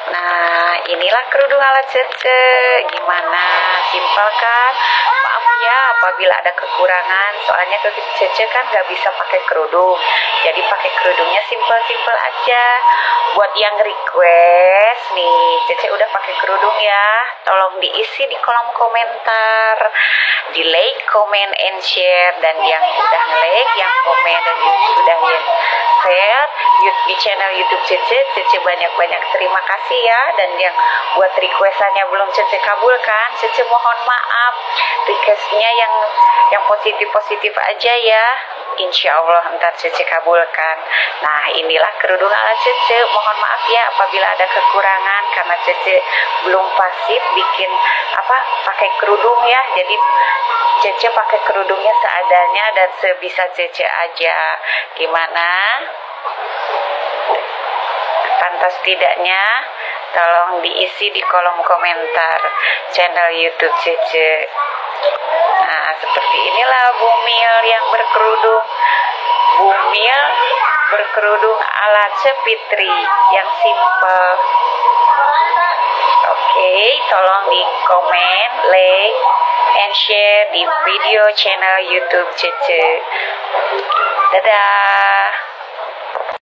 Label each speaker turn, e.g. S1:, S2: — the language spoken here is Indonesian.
S1: Nah, inilah kerudung ala Cece. Gimana? Simpel kan? Maaf ya apabila ada kekurangan. Soalnya Cece kan gak bisa pakai kerudung. Jadi pakai kerudungnya simpel-simpel aja. Buat yang request nih, Cece udah pakai kerudung ya. Tolong diisi di kolom komentar. Di like, comment, and share. Dan yang udah nge-like, yang komen, dan yang sudah share di channel YouTube Cece banyak-banyak terima kasih ya. Dan yang buat requestannya belum Cece kabulkan, Cece mohon maaf. Requestnya yang positif-positif aja ya. Insya Allah ntar Cece kabulkan. Nah, inilah kerudung ala Cece. Mohon maaf ya apabila ada kekurangan karena Cece belum pasif bikin pakai kerudung ya. Jadi Cece pakai kerudungnya seadanya dan sebisa Cece aja. Gimana? Pantas tidaknya? Tolong diisi di kolom komentar channel YouTube Cece. Nah, seperti inilah Bumil yang berkerudung. Bumil berkerudung ala Cepitri yang simple. Oke, tolong di komen, like, and share di video channel YouTube Cece. Dadah.